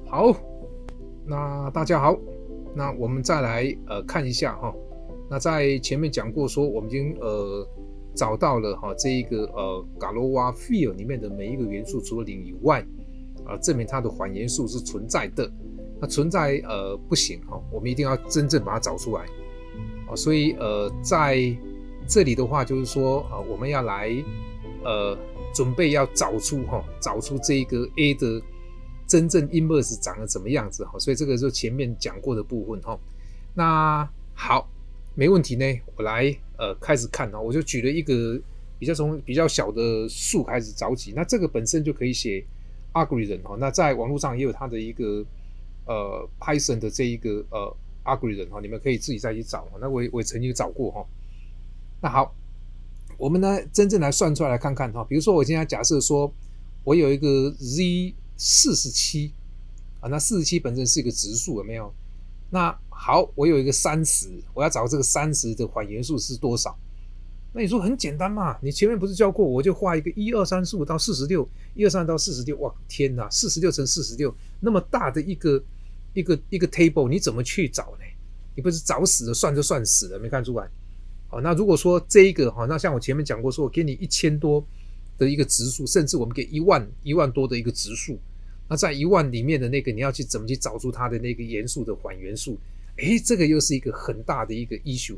好，那大家好，那我们再来看一下哈。那在前面讲过说，我们已经找到了这一个Galois field 里面的每一个元素，除了零以外，证明它的环元素是存在的。那存在不行我们一定要真正把它找出来所以在这里的话就是说我们要来准备要找出这一个 A 的真正 inverse 长得怎么样子所以这个就前面讲过的部分那好，没问题呢，我来开始看我就举了一个从比较小的数开始找起，那这个本身就可以写 algorithm那在网络上也有它的一个Python 的这一个algorithm你们可以自己再去找那我也曾经找过那好，我们呢真正来算出来看看比如说我现在假设说我有一个 z47那47本身是一个质数有没有？那好，我有一个30，我要找这个30的环元素是多少？那你说很简单嘛，你前面不是教过我就画一个1 2 3 4 5到46 1 2 3到46，哇天哪，46乘46那么大的一个 table 你怎么去找呢？你不是找死了算就算死了，没看出来那如果说这一个那像我前面讲过说我给你1000多的一个质数，甚至我们给1万多的一个质数，那在1万里面的那个你要去怎么去找出它的那个元素的环元素，这个又是一个很大的一个 issue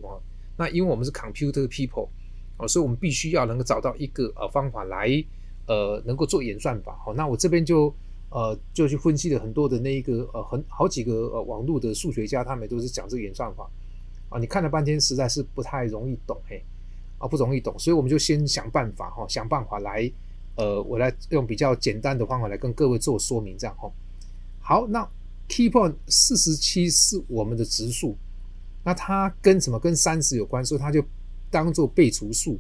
那因为我们是 computer people所以我们必须要能够找到一个方法来能够做演算法那我这边就去分析了很多的那一个好几个网络的数学家，他们都是讲这个演算法你看了半天实在是不太容易懂不容易懂，所以我们就先想办法来我来用比较简单的方法来跟各位做说明这样好，那 key point 47是我们的质数，那它跟什么跟30有关，所以它就当做被除数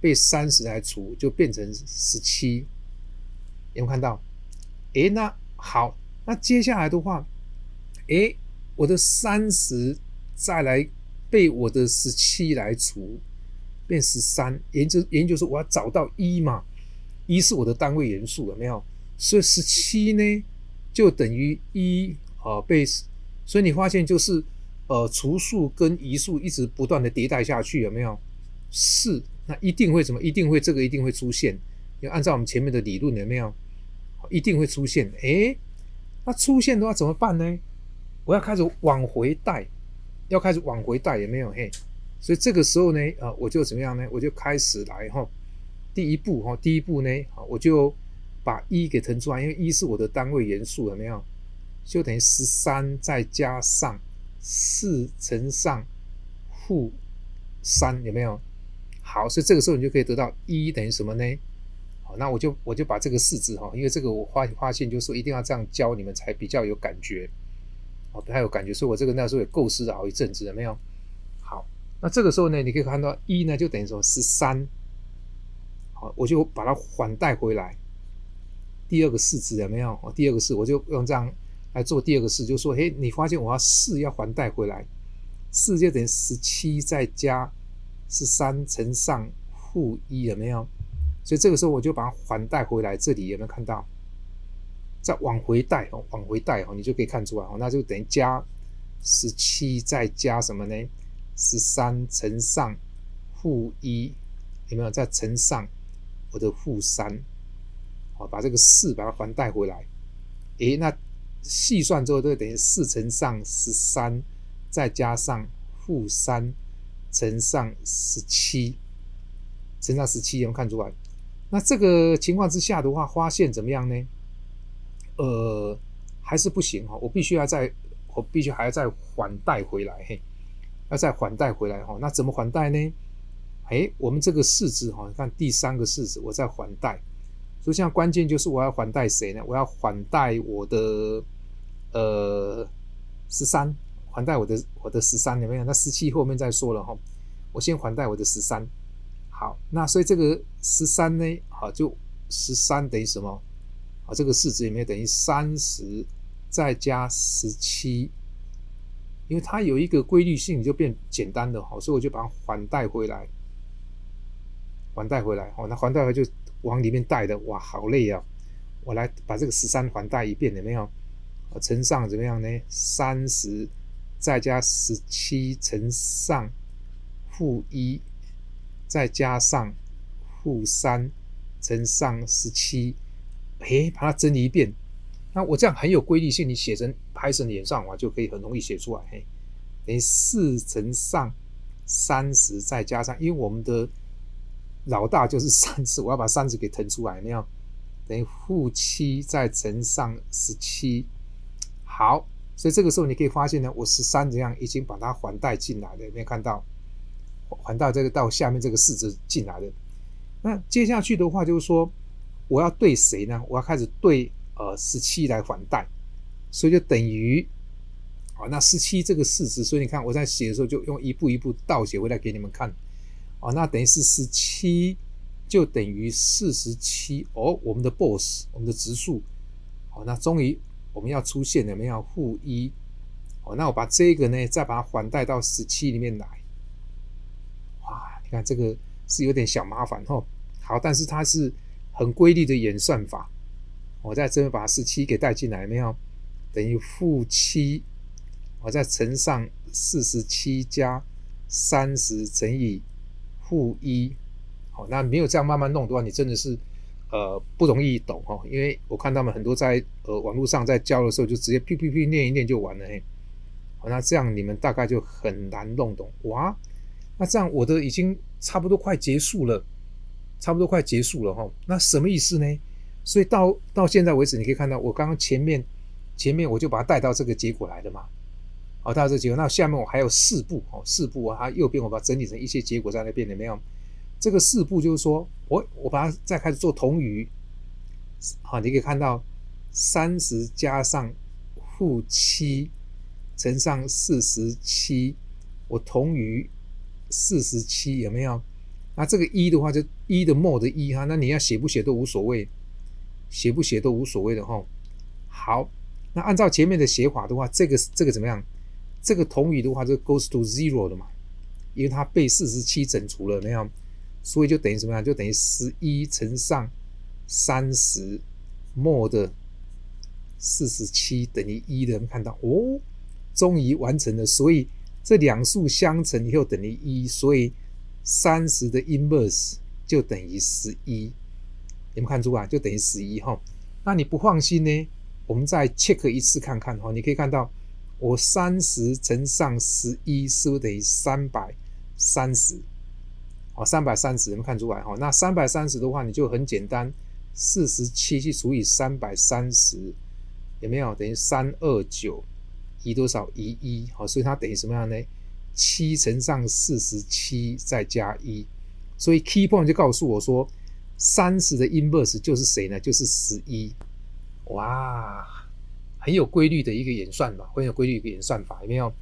被30来除就变成17，有没有看到那好，那接下来的话我的30再来被我的17来除变13，研究说我要找到1嘛，1是我的单位元素有没有？所以17呢就等于1被，所以你发现就是除数跟移数一直不断的迭代下去有没有？是，那一定会什么？一定会这个一定会出现，要按照我们前面的理论有没有？一定会出现那出现的话怎么办呢？我要开始往回带，有没有所以这个时候呢我就怎么样呢？我就开始来第一步呢我就把1给腾出来，因为1是我的单位元素有没有？就等于13再加上4乘上负3有没有？好，所以这个时候你就可以得到1等于什么呢？好，那我就把这个式子因为这个我发现就是说一定要这样教你们才比较有感觉比较有感觉，所以我这个那时候也构思了好一阵子有没有？好，那这个时候呢你可以看到1呢就等于说13，好，我就把它反带回来第二个式子有没有？第二个式我就用这样来做第二个式，就说你发现我要4要反带回来，4就等于17再加13乘上负1有没有？所以这个时候我就把它反带回来，这里有没有看到？再往回带你就可以看出来那就等于加17再加什么呢？13乘上负1有没有？再乘上我的负3把这个4把它反带回来那细算之后就等于4乘上13再加上负3乘上17有没有看出来？那这个情况之下的话发现怎么样呢？还是不行我必须还要再反带回来要再反带回来那怎么反带呢？我们这个式子你看第3个式子我再反带，所以现在关键就是我要反带谁呢？我要反带我的13，反带我的13有没有？那17后面再说了我先反带我的13。好，那所以这个13呢就13等于什么？这个式子里面等于30再加17，因为它有一个规律性就变简单了所以我就把它反带回来那反带回来就往里面带的，哇好累啊，我来把这个13还贷一遍，有没有？乘上怎么样呢？30再加17乘上-1，再加上-3乘上17，把它整理一遍。那我这样很有规律性，你写成 Python 演算法就可以很容易写出来。等于4乘上30再加上，因为我们的老大就是30，我要把30给腾出来，没有？等于-7再乘上17。好，所以这个时候你可以发现呢，我13这样已经把它还贷进来了，有没有看到？还到这个到下面这个式子进来了。那接下去的话就是说，我要对谁呢？我要开始对17来还贷，所以就等于那17这个式子，所以你看我在写的时候就用一步一步倒写回来给你们看。那等于是17就等于47。我们的 boss， 我们的质数，那终于我们要出现了，没有-1。那我把这个呢再把它还贷到17里面来。哇，你看这个是有点小麻烦齁。好，但是它是很规律的演算法。我在这边把17给带进来，没有？等于-7，我再乘上47加30乘以-1。那没有这样慢慢弄的话，你真的是不容易懂因为我看他们很多在网络上在教的时候，就直接噼噼噼念一念就完了。那这样你们大概就很难弄懂。哇，那这样我的已经差不多快结束了，那什么意思呢？所以到现在为止，你可以看到我刚刚前面我就把它带到这个结果来了嘛。带到这个结果，那下面我还有4步它右边我把它整理成一些结果在那边，有没有？这个4步就是说我把它再开始做同余。你可以看到30加上-7乘上47，我同余47，有没有？那这个1的话就1的 mod 1那你要写不写都无所谓，的好，那按照前面的写法的话，这个怎么样？这个同余的话就 goes to 0了嘛，因为它被47整除了，没有？所以就等于什么样？就等于11乘上30 mod 47等于1的，有没有看到？终于完成了。所以这两数相乘以后等于1，所以30的 inverse 就等于11，有没有看出来？就等于11。那你不放心呢，我们再 check 一次看看。你可以看到我30乘上11是不是等于330？ 330有没有看出来？那330的话你就很简单，47去除以330，有没有？等于329，移多少？移1。所以它等于什么样呢？7乘上47再加1。所以 key point 就告诉我说30的 inverse 就是谁呢？就是11。哇，很有规律的一个演算法，有没有？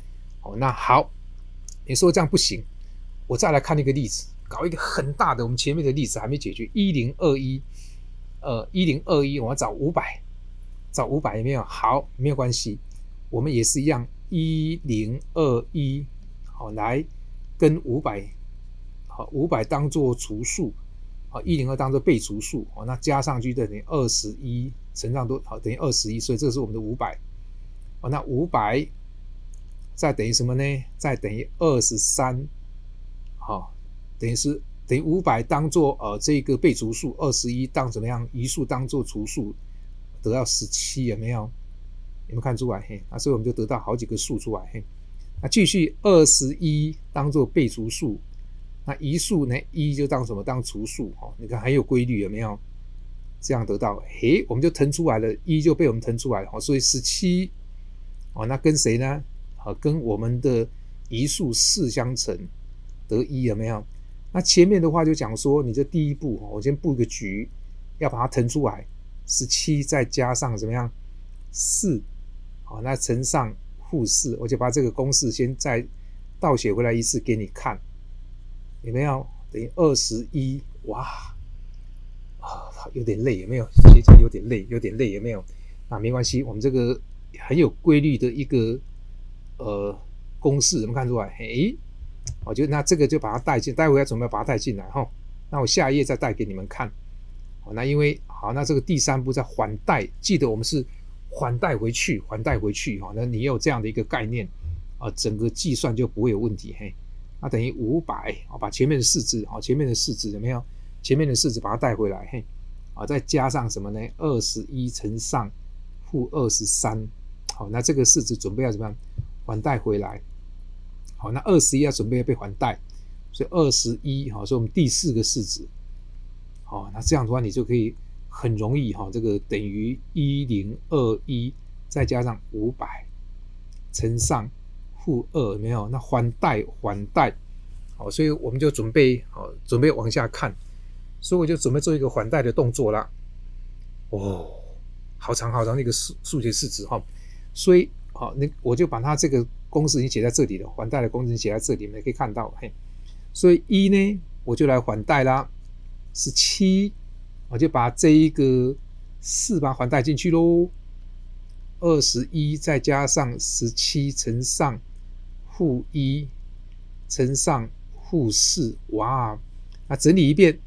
那好，你说这样不行，我再来看一个例子，搞一个很大的，我们前面的例子还没解决。1021，我要找500，有没有？好，没有关系，我们也是一样，1021，来跟500当做除数，102当做被除数，那加上去等于21，乘上多等于21，所以这是我们的500。那500再等于什么呢？再等于23，等于500当做这个被除数，21当怎么样？移数当做除数，得到17，有没有？有没有看出来？所以我们就得到好几个数出来。那继续21当做被除数，那移数呢？1就当什么？当除数。你看很有规律，有没有？这样得到，我们就腾出来了，1就被我们腾出来了。所以17，那跟谁呢？跟我们的移数4相乘，得1，有没有？那前面的话就讲说，你这第一步，我先布一个局，要把它腾出来，17再加上怎么样？4，那乘上-4，我就把这个公式先再倒写回来一次给你看，有没有？等于21。哇，有点累，有没有？写起来有点累，有没有？没关系，我们这个很有规律的一个公式，有没有看出来？那这个就把它带回来，准备把它带进来那我下一页再带给你们看。那因为好，那这个第3步在还贷，记得我们是还贷回去，那你有这样的一个概念整个计算就不会有问题。那等于500，把前面的式子有没有？前面的式子把它带回来，再加上什么呢？21乘上负23，好，那这个式子准备要怎么样？还贷回来。好，那21要准备要被还贷，所以21，好，所以我们第4个式子。好，那这样的话你就可以很容易这个等于1021再加上500乘上负2，有没有？那还贷，好，所以我们就准备往下看，所以我就准备做一个还贷的动作啦。好长的一个数学式子所以我就把它这个公式已经写在这里了，还贷的公式写在这里，你们可以看到，所以1呢我就来还贷啦，17，我就把这一个4把它还贷进去咯，21再加上17乘上负1乘上负4，哇，那整理一遍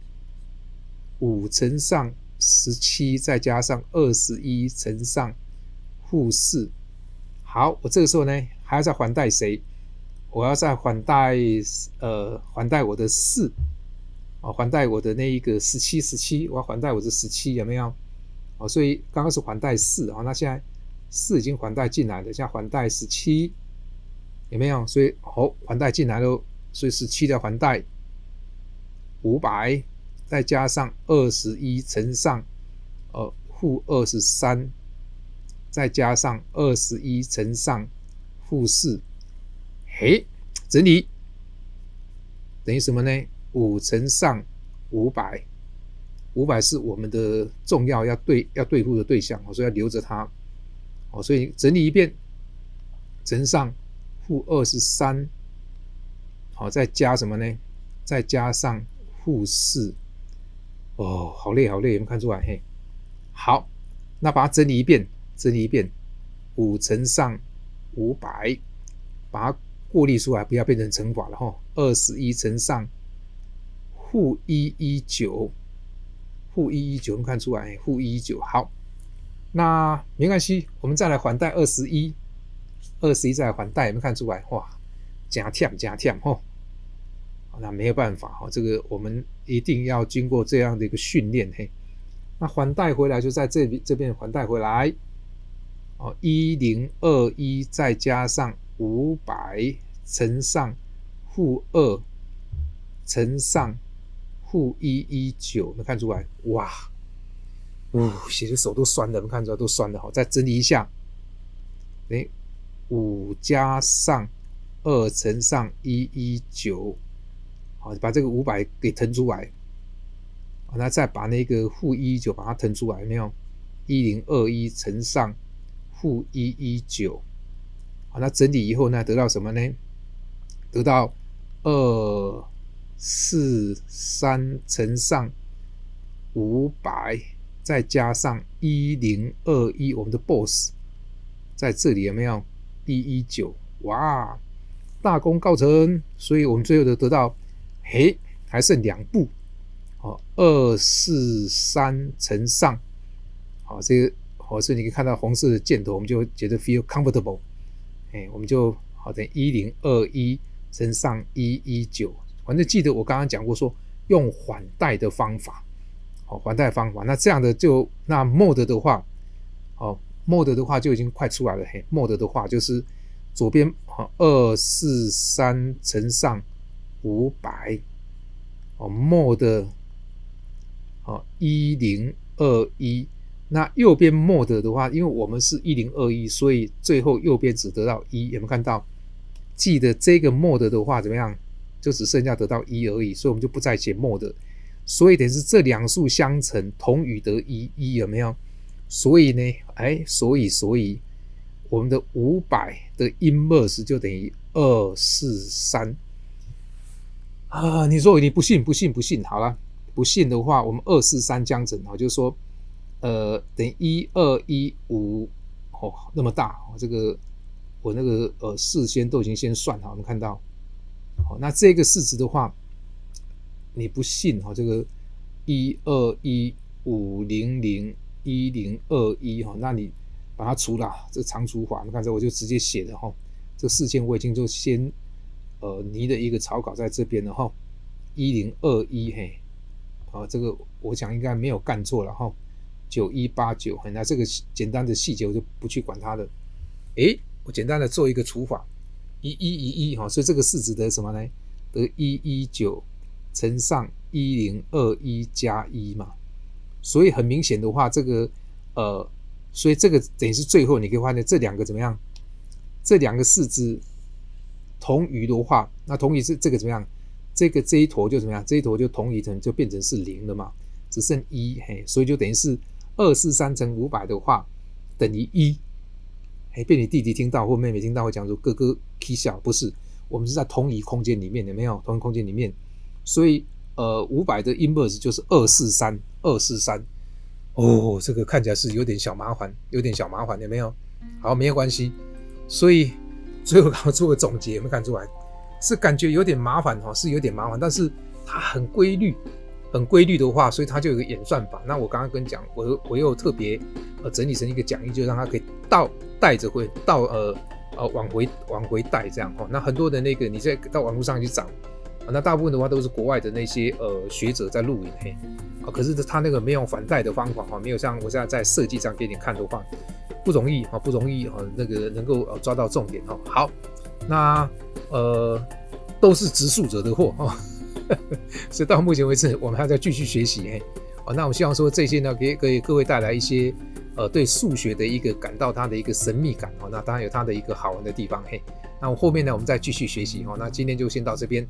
，5乘上17再加上21乘上负4。好，我这个时候呢还要再还贷谁？我要再还贷我的4，还贷我的那一个17，我要还贷我的17，有没有？所以刚刚是还贷4，那现在4已经还贷进来了，现在还贷17，有没有？所以还贷进来了，所以17的还贷500，再加上21乘上负23，再加上21乘上负4，整理等于什么呢？5乘上500，500是我们的重要要对付的对象，所以要留着它。所以整理一遍，乘上负23，再加什么呢？再加上负4。好累，有没有看出来？好，那把它整理一遍，5乘上500，把它过滤出来，不要变成乘法了21乘上负119，有没有看出来？负119，好，那没关系，我们再来还贷21再来还贷，有没有看出来？哇，加忝那没有办法这个我们一定要经过这样的一个训练。那还贷回来就在这边还贷回来1021再加上500乘上负2乘上负119，有没有看出来？哇，写的手都酸了，有没有看出来？都酸了。再整理一下，5加上2乘上119，把这个500给腾出来，那再把那个负119把它腾出来，有没有？1021乘上负119，那整理以后呢，得到什么呢？得到243乘上500，再加上1021，我们的 boss 在这里有没有？119，哇，大功告成！所以我们最后得到，还剩2步，243乘上，这个所以你可以看到红色的箭头，我们就觉得 feel comfortable，我们就等于1021乘上119，反正记得我刚刚讲过说用还贷的方法，那这样的那 mode 的话，mode 的话就已经快出来了，mode 的话就是左边243乘上500。mode 1021，那右边 mode 的话，因为我们是1021，所以最后右边只得到1，有没有看到？记得这个 mode 的话怎么样？就只剩下得到1而已，所以我们就不再写 mode。所以等于是这两数相乘，同与得1，有没有？所以呢，所以我们的500的 inverse 就等于243。你说你不信，好了，不信的话，我们243相乘就是说，等于1215那么大，这个我那个事先都已经先算好，能看到。那这个式子的话，你不信这个121 5001021哈，那你把它除了这长除法，你看这我就直接写了哈，这事件我已经就先拟的一个草稿在这边了哈，1021嘿，这个我想应该没有干错了哈，9189，那这个简单的细节我就不去管它了。我简单的做一个除法，1111哈，所以这个是指的什么呢？得119乘上1021加1嘛，所以很明显的话，这个所以这个等于是最后你可以发现这两个怎么样？这两个式子同余的话，那同余是这个怎么样？这一坨就怎么样？这一坨就同余成就变成是0了嘛，只剩1，所以就等于是243乘500的话等于1。被你弟弟听到或妹妹听到会讲说哥哥 k 笑，不是，我们是在同一空间里面，有没有？同一空间里面，所以500的 inverse 就是243，这个看起来是有点小麻烦，有没有？好，没有关系。所以最后我做个总结，有没有看出来？是感觉有点麻烦哈，是有点麻烦，但是它很规律的话，所以它就有个演算法。那我刚刚跟你讲，我又特别整理成一个讲义，就让它可以带着会往回带这样哈。那很多的那个你再到网络上去找，那大部分的话都是国外的那些学者在录影可是他那个没有反带的方法哈，没有像我现在在设计上给你看的话，不容易那个能够抓到重点哈。好，那都是直述者的货所以到目前为止我们还在继续学习那我希望说这些呢可以给各位带来一些对数学的一个感到它的一个神秘感那当然有它的一个好玩的地方那我后面呢我们再继续学习那今天就先到这边。